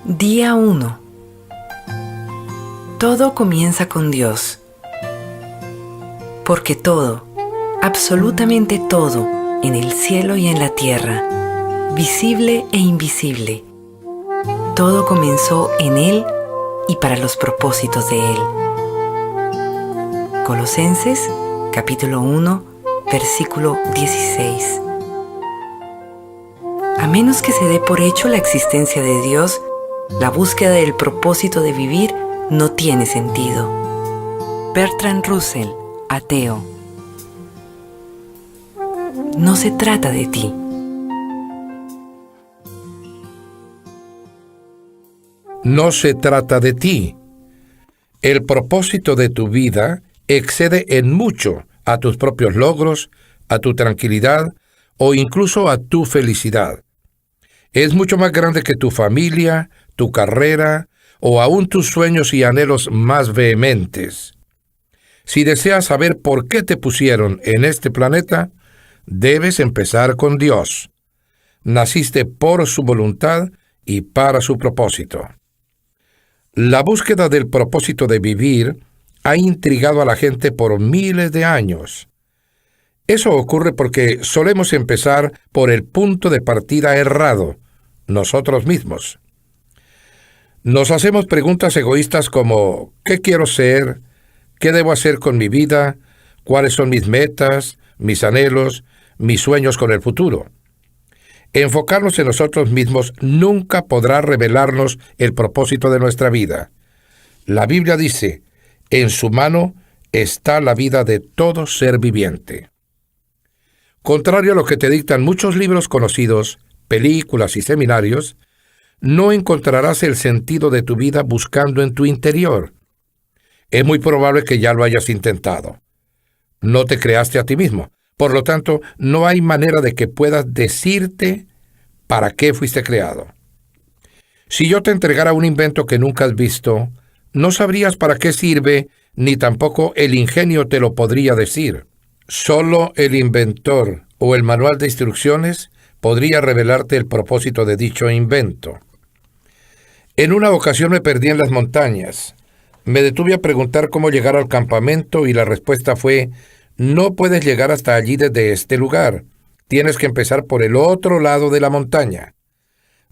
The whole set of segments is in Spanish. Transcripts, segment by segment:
Día 1. Todo comienza con Dios. Porque todo, absolutamente todo, en el cielo y en la tierra, visible e invisible, todo comenzó en Él y para los propósitos de Él. Colosenses, capítulo 1, versículo 16. A menos que se dé por hecho la existencia de Dios, la búsqueda del propósito de vivir no tiene sentido. Bertrand Russell, ateo. No se trata de ti. No se trata de ti. El propósito de tu vida excede en mucho a tus propios logros, a tu tranquilidad o incluso a tu felicidad. Es mucho más grande que tu familia, tu carrera o aún tus sueños y anhelos más vehementes. Si deseas saber por qué te pusieron en este planeta, debes empezar con Dios. Naciste por su voluntad y para su propósito. La búsqueda del propósito de vivir ha intrigado a la gente por miles de años. Eso ocurre porque solemos empezar por el punto de partida errado, nosotros mismos. Nos hacemos preguntas egoístas como ¿qué quiero ser? ¿Qué debo hacer con mi vida? ¿Cuáles son mis metas, mis anhelos, mis sueños con el futuro? Enfocarnos en nosotros mismos nunca podrá revelarnos el propósito de nuestra vida. La Biblia dice, en su mano está la vida de todo ser viviente. Contrario a lo que te dictan muchos libros conocidos, películas y seminarios, no encontrarás el sentido de tu vida buscando en tu interior. Es muy probable que ya lo hayas intentado. No te creaste a ti mismo. Por lo tanto, no hay manera de que puedas decirte para qué fuiste creado. Si yo te entregara un invento que nunca has visto, no sabrías para qué sirve, ni tampoco el ingenio te lo podría decir. Solo el inventor o el manual de instrucciones podría revelarte el propósito de dicho invento. En una ocasión me perdí en las montañas. Me detuve a preguntar cómo llegar al campamento y la respuesta fue: no puedes llegar hasta allí desde este lugar. Tienes que empezar por el otro lado de la montaña.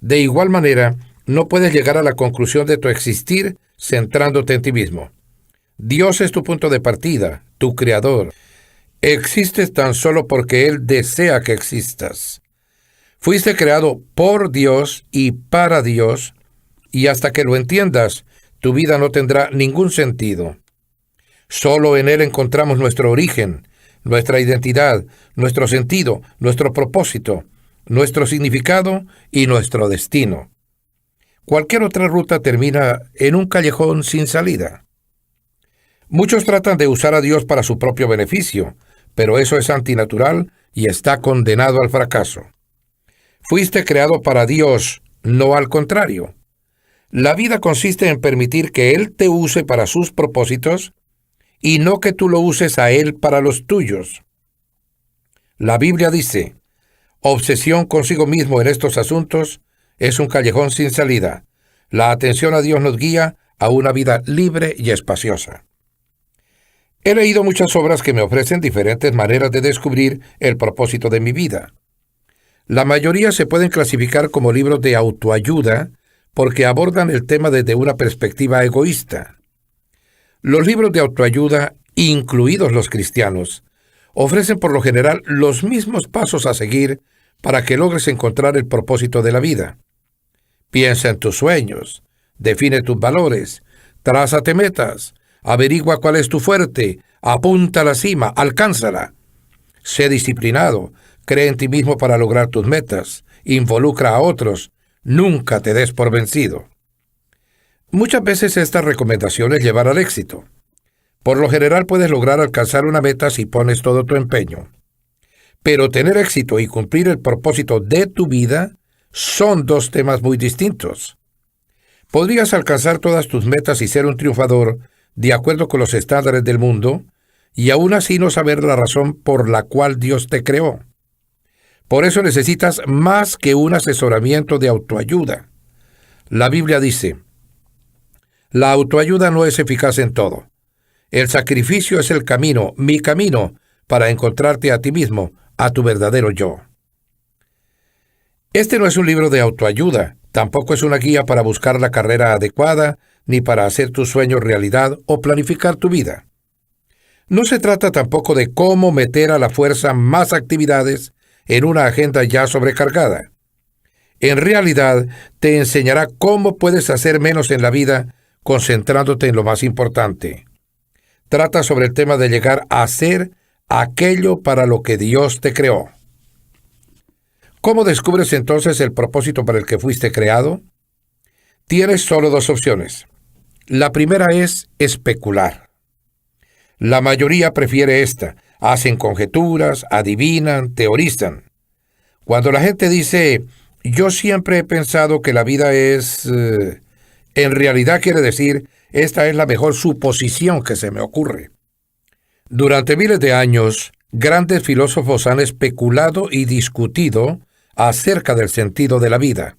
De igual manera, no puedes llegar a la conclusión de tu existir centrándote en ti mismo. Dios es tu punto de partida, tu creador. Existes tan solo porque Él desea que existas. Fuiste creado por Dios y para Dios, y hasta que lo entiendas, tu vida no tendrá ningún sentido. Solo en Él encontramos nuestro origen, nuestra identidad, nuestro sentido, nuestro propósito, nuestro significado y nuestro destino. Cualquier otra ruta termina en un callejón sin salida. Muchos tratan de usar a Dios para su propio beneficio, pero eso es antinatural y está condenado al fracaso. Fuiste creado para Dios, no al contrario. La vida consiste en permitir que Él te use para sus propósitos y no que tú lo uses a Él para los tuyos. La Biblia dice, obsesión consigo mismo en estos asuntos es un callejón sin salida. La atención a Dios nos guía a una vida libre y espaciosa. He leído muchas obras que me ofrecen diferentes maneras de descubrir el propósito de mi vida. La mayoría se pueden clasificar como libros de autoayuda porque abordan el tema desde una perspectiva egoísta. Los libros de autoayuda, incluidos los cristianos, ofrecen por lo general los mismos pasos a seguir para que logres encontrar el propósito de la vida. Piensa en tus sueños, define tus valores, trázate metas, averigua cuál es tu fuerte, apunta a la cima, alcánzala. Sé disciplinado, cree en ti mismo para lograr tus metas, involucra a otros, nunca te des por vencido. Muchas veces estas recomendaciones llevan al éxito. Por lo general puedes lograr alcanzar una meta si pones todo tu empeño. Pero tener éxito y cumplir el propósito de tu vida son dos temas muy distintos. Podrías alcanzar todas tus metas y ser un triunfador de acuerdo con los estándares del mundo, y aún así no saber la razón por la cual Dios te creó. Por eso necesitas más que un asesoramiento de autoayuda. La Biblia dice: la autoayuda no es eficaz en todo. El sacrificio es el camino, mi camino, para encontrarte a ti mismo, a tu verdadero yo. Este no es un libro de autoayuda, tampoco es una guía para buscar la carrera adecuada, ni para hacer tus sueños realidad o planificar tu vida. No se trata tampoco de cómo meter a la fuerza más actividades en una agenda ya sobrecargada. En realidad, te enseñará cómo puedes hacer menos en la vida concentrándote en lo más importante. Trata sobre el tema de llegar a ser aquello para lo que Dios te creó. ¿Cómo descubres entonces el propósito para el que fuiste creado? Tienes solo dos opciones. La primera es especular. La mayoría prefiere esta. Hacen conjeturas, adivinan, teorizan. Cuando la gente dice: yo siempre he pensado que la vida es... en realidad quiere decir: esta es la mejor suposición que se me ocurre. Durante miles de años, grandes filósofos han especulado y discutido acerca del sentido de la vida.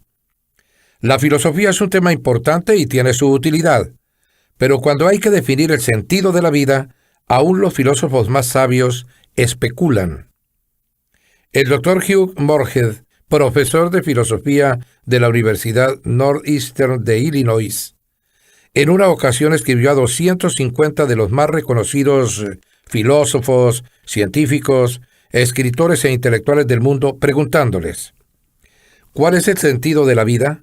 La filosofía es un tema importante y tiene su utilidad, pero cuando hay que definir el sentido de la vida, aún los filósofos más sabios especulan. El Dr. Hugh Moorhead, profesor de filosofía de la Universidad Northeastern de Illinois, en una ocasión escribió a 250 de los más reconocidos filósofos, científicos, escritores e intelectuales del mundo, preguntándoles: ¿cuál es el sentido de la vida?,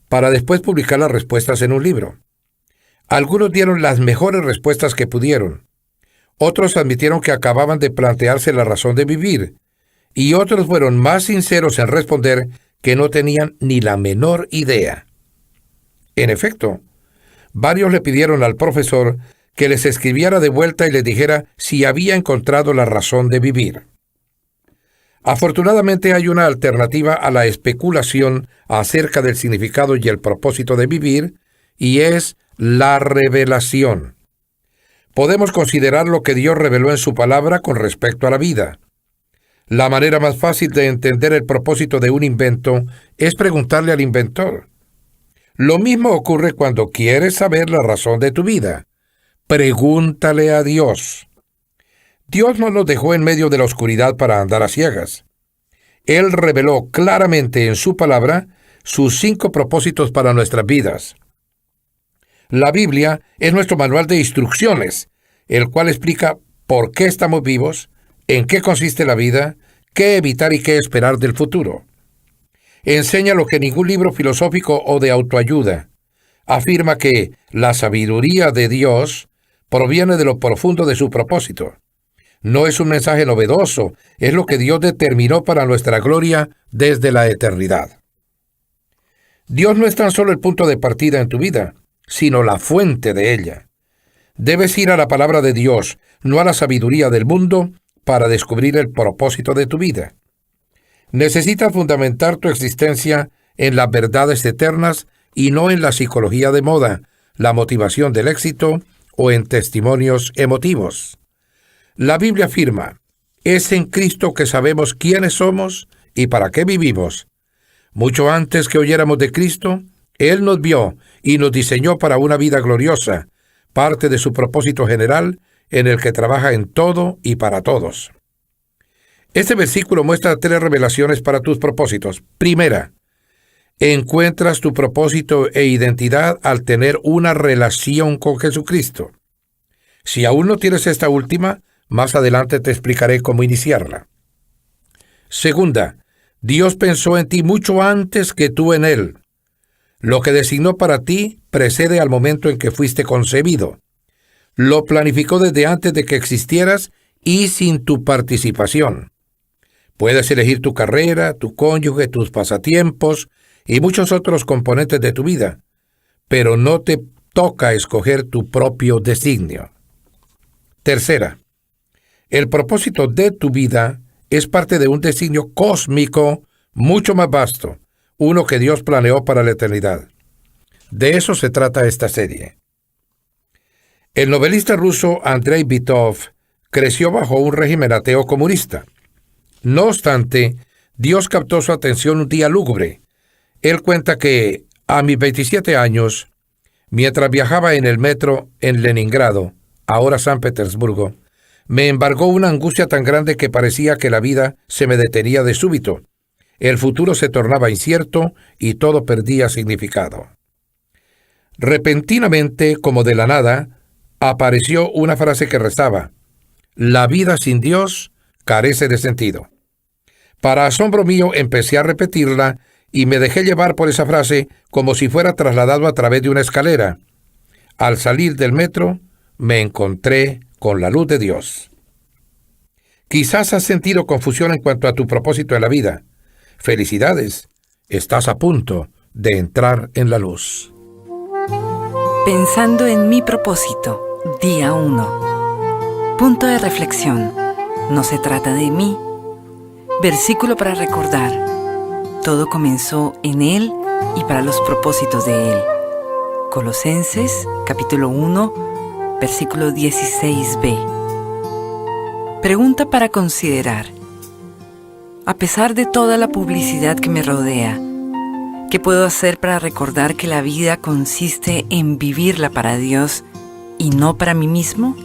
para después publicar las respuestas en un libro. Algunos dieron las mejores respuestas que pudieron. Otros admitieron que acababan de plantearse la razón de vivir, y otros fueron más sinceros en responder que no tenían ni la menor idea. En efecto, varios le pidieron al profesor que les escribiera de vuelta y les dijera si había encontrado la razón de vivir. Afortunadamente hay una alternativa a la especulación acerca del significado y el propósito de vivir, y es la revelación. Podemos considerar lo que Dios reveló en su palabra con respecto a la vida. La manera más fácil de entender el propósito de un invento es preguntarle al inventor. Lo mismo ocurre cuando quieres saber la razón de tu vida. Pregúntale a Dios. Dios no nos dejó en medio de la oscuridad para andar a ciegas. Él reveló claramente en su palabra sus 5 propósitos para nuestras vidas. La Biblia es nuestro manual de instrucciones, el cual explica por qué estamos vivos, en qué consiste la vida, qué evitar y qué esperar del futuro. Enseña lo que ningún libro filosófico o de autoayuda. Afirma que la sabiduría de Dios proviene de lo profundo de su propósito. No es un mensaje novedoso, es lo que Dios determinó para nuestra gloria desde la eternidad. Dios no es tan solo el punto de partida en tu vida, sino la fuente de ella. Debes ir a la palabra de Dios, no a la sabiduría del mundo, para descubrir el propósito de tu vida. Necesitas fundamentar tu existencia en las verdades eternas y no en la psicología de moda, la motivación del éxito o en testimonios emotivos. La Biblia afirma: es en Cristo que sabemos quiénes somos y para qué vivimos. Mucho antes que oyéramos de Cristo, Él nos vio y nos diseñó para una vida gloriosa, parte de su propósito general en el que trabaja en todo y para todos. Este versículo muestra 3 revelaciones para tus propósitos. Primera, encuentras tu propósito e identidad al tener una relación con Jesucristo. Si aún no tienes esta última, más adelante te explicaré cómo iniciarla. Segunda, Dios pensó en ti mucho antes que tú en Él. Lo que designó para ti precede al momento en que fuiste concebido. Lo planificó desde antes de que existieras y sin tu participación. Puedes elegir tu carrera, tu cónyuge, tus pasatiempos y muchos otros componentes de tu vida, pero no te toca escoger tu propio designio. Tercera, el propósito de tu vida es parte de un designio cósmico mucho más vasto, uno que Dios planeó para la eternidad. De eso se trata esta serie. El novelista ruso Andrei Bitov creció bajo un régimen ateo comunista. No obstante, Dios captó su atención un día lúgubre. Él cuenta que, A mis 27 años, mientras viajaba en el metro en Leningrado, ahora San Petersburgo, me embargó una angustia tan grande que parecía que la vida se me detenía de súbito. El futuro se tornaba incierto y todo perdía significado. Repentinamente, como de la nada, apareció una frase que rezaba: la vida sin Dios carece de sentido. Para asombro mío, empecé a repetirla y me dejé llevar por esa frase como si fuera trasladado a través de una escalera. Al salir del metro, me encontré con la luz de Dios. Quizás has sentido confusión en cuanto a tu propósito en la vida. Felicidades, estás a punto de entrar en la luz. Pensando en mi propósito, día 1. Punto de reflexión. No se trata de mí. Versículo para recordar. Todo comenzó en Él y para los propósitos de Él. Colosenses, capítulo 1, versículo 16b. Pregunta para considerar. A pesar de toda la publicidad que me rodea, ¿qué puedo hacer para recordar que la vida consiste en vivirla para Dios y no para mí mismo?